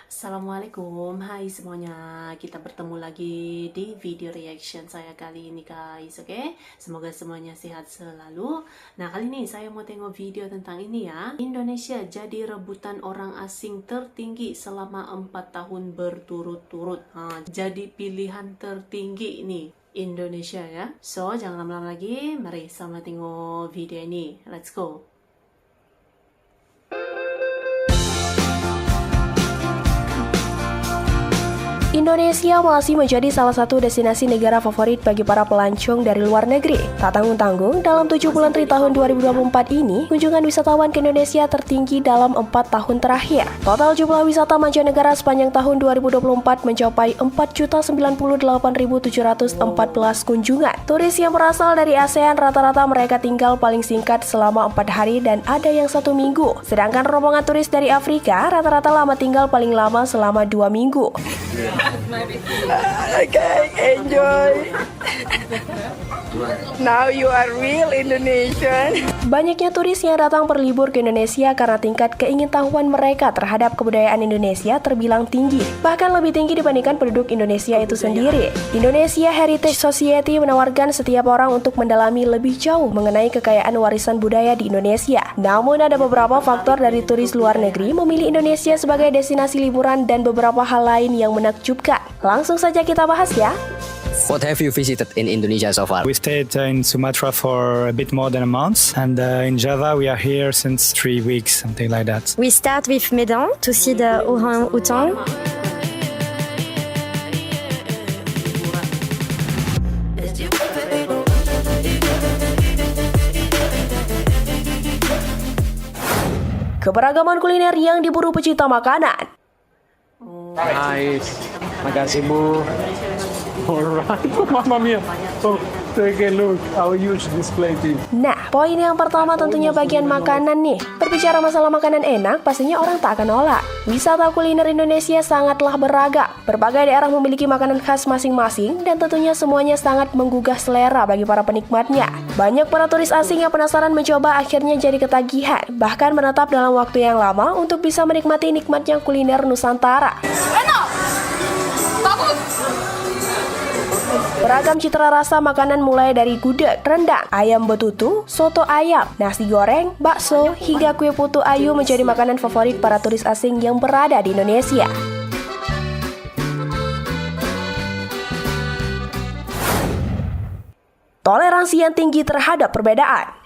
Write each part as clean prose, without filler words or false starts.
Assalamualaikum, hai semuanya. Kita bertemu lagi di video reaction saya kali ini guys, oke? Semoga semuanya sehat selalu. Nah, kali ini saya mau tengok video tentang ini ya. Indonesia jadi rebutan orang asing tertinggi selama 4 tahun berturut-turut. Jadi pilihan tertinggi ini Indonesia ya. So, jangan lama-lama lagi. Mari sama tengok video ini. Let's go. Indonesia masih menjadi salah satu destinasi negara favorit bagi para pelancong dari luar negeri. Tak tanggung-tanggung, dalam 7 bulan Tri tahun 2024 ini, kunjungan wisatawan ke Indonesia tertinggi dalam 4 tahun terakhir. Total jumlah wisata mancanegara sepanjang tahun 2024 mencapai 4.098.714 kunjungan. Turis yang berasal dari ASEAN rata-rata mereka tinggal paling singkat selama 4 hari dan ada yang 1 minggu. Sedangkan rombongan turis dari Afrika rata-rata lama tinggal paling lama selama 2 minggu. Okay, enjoy. Now you are real Indonesian. Banyaknya turis yang datang berlibur ke Indonesia karena tingkat keingintahuan mereka terhadap kebudayaan Indonesia terbilang tinggi, bahkan lebih tinggi dibandingkan penduduk Indonesia itu sendiri. Indonesia Heritage Society menawarkan setiap orang untuk mendalami lebih jauh mengenai kekayaan warisan budaya di Indonesia. Namun ada beberapa faktor dari turis luar negeri memilih Indonesia sebagai destinasi liburan dan beberapa hal lain yang menakjubkan. Langsung saja kita bahas ya. What have you visited in Indonesia so far? We stayed in Sumatra for a bit more than a month, and in Java we are here since 3 weeks, something like that. We start with Medan to see the orang-outan. Keberagaman kuliner yang diburu pecinta makanan. Nice. Makasih, Bu. Alright. Mamma mia. Oh, take a look. How huge this plate is. Nah, poin yang pertama tentunya bagian makanan nih. Berbicara masalah makanan enak, pastinya orang tak akan nolak. Wisata kuliner Indonesia sangatlah beragam. Berbagai daerah memiliki makanan khas masing-masing dan tentunya semuanya sangat menggugah selera bagi para penikmatnya. Banyak para turis asing yang penasaran mencoba akhirnya jadi ketagihan, bahkan menetap dalam waktu yang lama untuk bisa menikmati nikmatnya kuliner Nusantara. Beragam cita rasa makanan mulai dari gudeg, rendang, ayam betutu, soto ayam, nasi goreng, bakso, hingga kue putu ayu menjadi makanan favorit para turis asing yang berada di Indonesia. Toleransi yang tinggi terhadap perbedaan.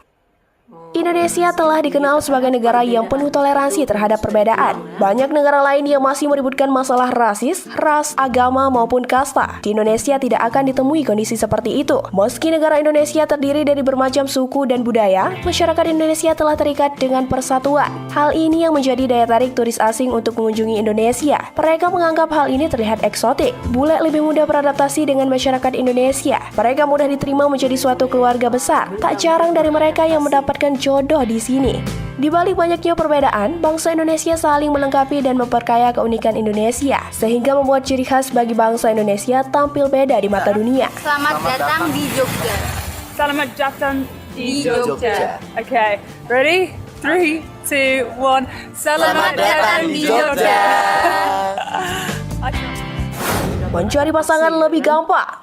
Indonesia telah dikenal sebagai negara yang penuh toleransi terhadap perbedaan. Banyak negara lain yang masih meributkan masalah rasis, ras, agama, maupun kasta. Di Indonesia tidak akan ditemui kondisi seperti itu. Meski negara Indonesia terdiri dari bermacam suku dan budaya, masyarakat Indonesia telah terikat dengan persatuan. Hal ini yang menjadi daya tarik turis asing untuk mengunjungi Indonesia. Mereka menganggap hal ini terlihat eksotik. Bule lebih mudah beradaptasi dengan masyarakat Indonesia. Mereka mudah diterima menjadi suatu keluarga besar. Tak jarang dari mereka yang mendapatkan jodoh di sini. Di balik banyaknya perbedaan, bangsa Indonesia saling melengkapi dan memperkaya keunikan Indonesia, sehingga membuat ciri khas bagi bangsa Indonesia tampil beda di mata dunia. Selamat datang di Jogja. Selamat datang di Jogja. Okay, ready? 3, 2, 1. Selamat datang di Jogja. Mencari pasangan lebih gampang.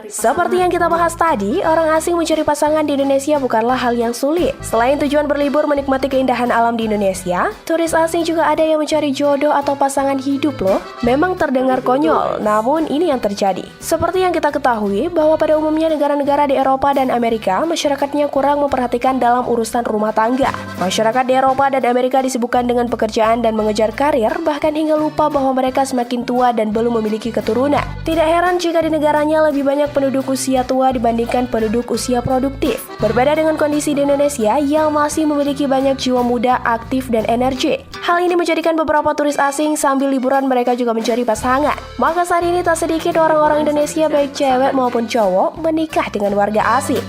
Seperti yang kita bahas tadi, orang asing mencari pasangan di Indonesia bukanlah hal yang sulit. Selain tujuan berlibur menikmati keindahan alam di Indonesia, turis asing juga ada yang mencari jodoh atau pasangan hidup loh. Memang terdengar konyol, namun ini yang terjadi. Seperti yang kita ketahui, bahwa pada umumnya negara-negara di Eropa dan Amerika, masyarakatnya kurang memperhatikan dalam urusan rumah tangga. Masyarakat di Eropa dan Amerika disibukkan dengan pekerjaan dan mengejar karir, bahkan hingga lupa bahwa mereka semakin tua dan belum memiliki keturunan. Tidak heran jika di negaranya lebih banyak penduduk usia tua dibandingkan penduduk usia produktif. Berbeda dengan kondisi di Indonesia yang masih memiliki banyak jiwa muda, aktif, dan energi. Hal ini menjadikan beberapa turis asing sambil liburan mereka juga mencari pasangan. Maka saat ini tak sedikit orang-orang Indonesia baik cewek maupun cowok menikah dengan warga asing.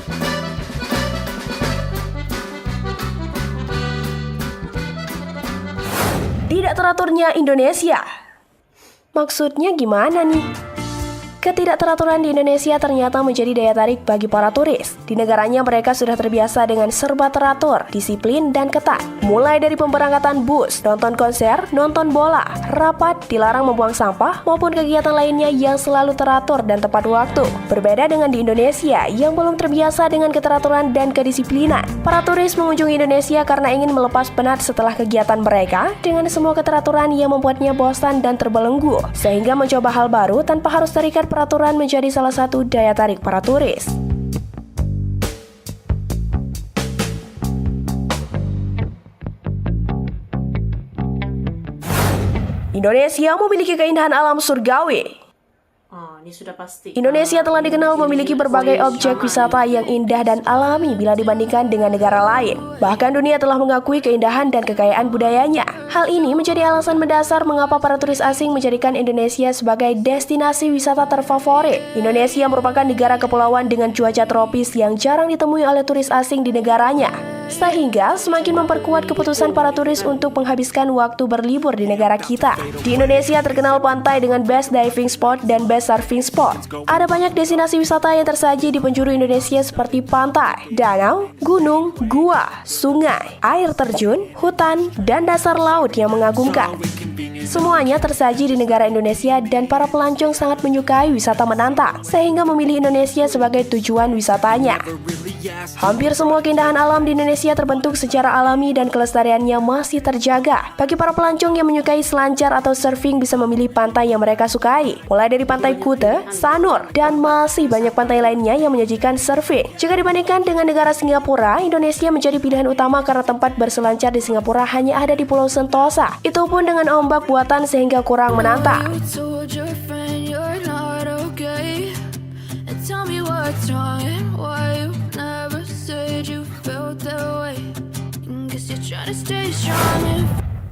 Tidak teraturnya Indonesia. Maksudnya gimana nih? Ketidakteraturan di Indonesia ternyata menjadi daya tarik bagi para turis. Di negaranya mereka sudah terbiasa dengan serba teratur, disiplin, dan ketat. Mulai dari pemberangkatan bus, nonton konser, nonton bola, rapat, dilarang membuang sampah, maupun kegiatan lainnya yang selalu teratur dan tepat waktu. Berbeda dengan di Indonesia yang belum terbiasa dengan keteraturan dan kedisiplinan. Para turis mengunjungi Indonesia karena ingin melepas penat setelah kegiatan mereka dengan semua keteraturan yang membuatnya bosan dan terbelenggu, sehingga mencoba hal baru tanpa harus terikat peraturan menjadi salah satu daya tarik para turis. Indonesia memiliki keindahan alam surgawi. Ini sudah pasti. Indonesia telah dikenal memiliki berbagai objek wisata yang indah dan alami bila dibandingkan dengan negara lain. Bahkan dunia telah mengakui keindahan dan kekayaan budayanya. Hal ini menjadi alasan mendasar mengapa para turis asing menjadikan Indonesia sebagai destinasi wisata terfavorit. Indonesia merupakan negara kepulauan dengan cuaca tropis yang jarang ditemui oleh turis asing di negaranya, sehingga semakin memperkuat keputusan para turis untuk menghabiskan waktu berlibur di negara kita. Di Indonesia terkenal pantai dengan best diving spot dan best surfing spot. Ada banyak destinasi wisata yang tersaji di penjuru Indonesia seperti pantai, danau, gunung, gua, sungai, air terjun, hutan, dan dasar laut yang mengagumkan. Semuanya tersaji di negara Indonesia dan para pelancong sangat menyukai wisata menantang, sehingga memilih Indonesia sebagai tujuan wisatanya. Hampir semua keindahan alam di Indonesia terbentuk secara alami dan kelestariannya masih terjaga. Bagi para pelancong yang menyukai selancar atau surfing bisa memilih pantai yang mereka sukai, mulai dari Pantai Kuta, Sanur, dan masih banyak pantai lainnya yang menyajikan surfing. Jika dibandingkan dengan negara Singapura, Indonesia menjadi pilihan utama karena tempat berselancar di Singapura hanya ada di Pulau Sentosa. Itu pun dengan ombak buatan sehingga kurang menantang.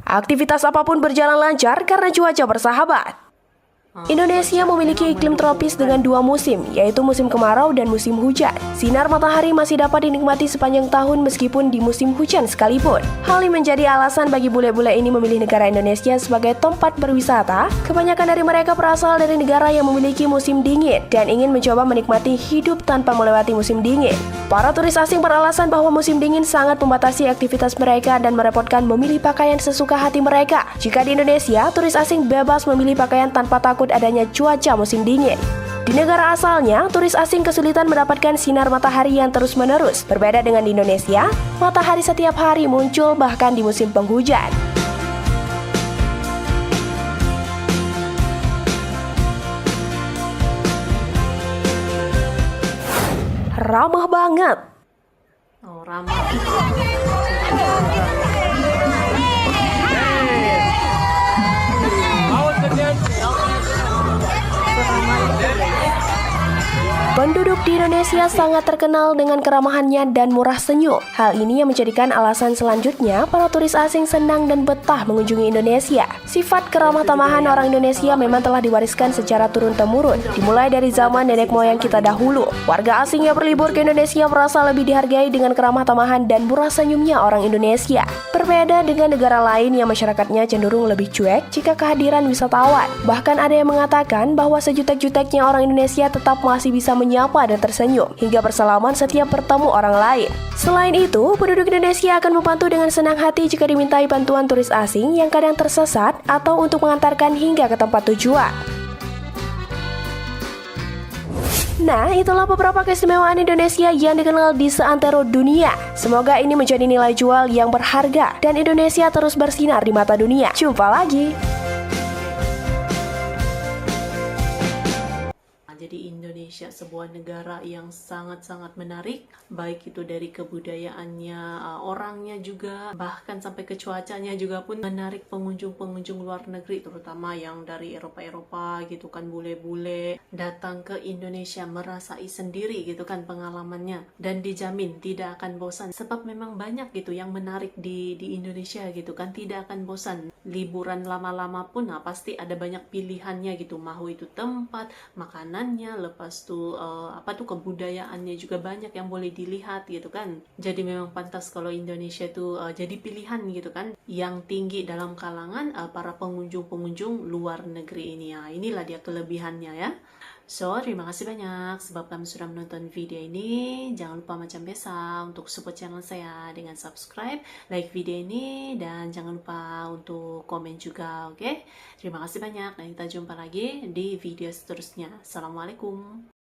Aktivitas apapun berjalan lancar karena cuaca bersahabat. Indonesia memiliki iklim tropis dengan dua musim, yaitu musim kemarau dan musim hujan. Sinar matahari masih dapat dinikmati sepanjang tahun meskipun di musim hujan sekalipun. Hal ini menjadi alasan bagi bule-bule ini memilih negara Indonesia sebagai tempat berwisata. Kebanyakan dari mereka berasal dari negara yang memiliki musim dingin dan ingin mencoba menikmati hidup tanpa melewati musim dingin. Para turis asing beralasan bahwa musim dingin sangat membatasi aktivitas mereka dan merepotkan memilih pakaian sesuka hati mereka. Jika di Indonesia, turis asing bebas memilih pakaian tanpa takut adanya cuaca musim dingin. Di negara asalnya, turis asing kesulitan mendapatkan sinar matahari yang terus-menerus. Berbeda dengan di Indonesia, matahari setiap hari muncul bahkan di musim penghujan. Ramah banget. Ramah. Penduduk di Indonesia sangat terkenal dengan keramahannya dan murah senyum. Hal ini yang menjadikan alasan selanjutnya para turis asing senang dan betah mengunjungi Indonesia. Sifat keramah tamahan orang Indonesia memang telah diwariskan secara turun-temurun, dimulai dari zaman nenek moyang kita dahulu. Warga asing yang berlibur ke Indonesia merasa lebih dihargai dengan keramah tamahan dan murah senyumnya orang Indonesia. Berbeda dengan negara lain yang masyarakatnya cenderung lebih cuek jika kehadiran wisatawan. Bahkan ada yang mengatakan bahwa sejutek-juteknya orang Indonesia tetap masih bisa menyapa dan tersenyum hingga bersalaman setiap bertemu orang lain. Selain itu, penduduk Indonesia akan membantu dengan senang hati jika dimintai bantuan turis asing yang kadang tersesat atau untuk mengantarkan hingga ke tempat tujuan. Nah, itulah beberapa keistimewaan Indonesia yang dikenal di seantero dunia. Semoga ini menjadi nilai jual yang berharga dan Indonesia terus bersinar di mata dunia. Jumpa lagi. Jadi Indonesia sebuah negara yang sangat-sangat menarik, baik itu dari kebudayaannya, orangnya juga, bahkan sampai ke cuacanya juga pun menarik pengunjung-pengunjung luar negeri, terutama yang dari Eropa-Eropa gitu kan, bule-bule datang ke Indonesia merasai sendiri gitu kan pengalamannya, dan dijamin tidak akan bosan, sebab memang banyak gitu yang menarik di Indonesia gitu kan, tidak akan bosan. Liburan lama-lama pun pasti ada banyak pilihannya gitu, mau itu tempat, makanan, lepas tuh kebudayaannya juga banyak yang boleh dilihat gitu kan. Jadi memang pantas kalau Indonesia tuh jadi pilihan gitu kan yang tinggi dalam kalangan para pengunjung-pengunjung luar negeri ini ya. Inilah dia kelebihannya ya. So, terima kasih banyak sebab kamu sudah menonton video ini. Jangan lupa macam biasa untuk support channel saya dengan subscribe, like video ini, dan jangan lupa untuk komen juga, oke? Terima kasih banyak dan kita jumpa lagi di video seterusnya. Assalamualaikum.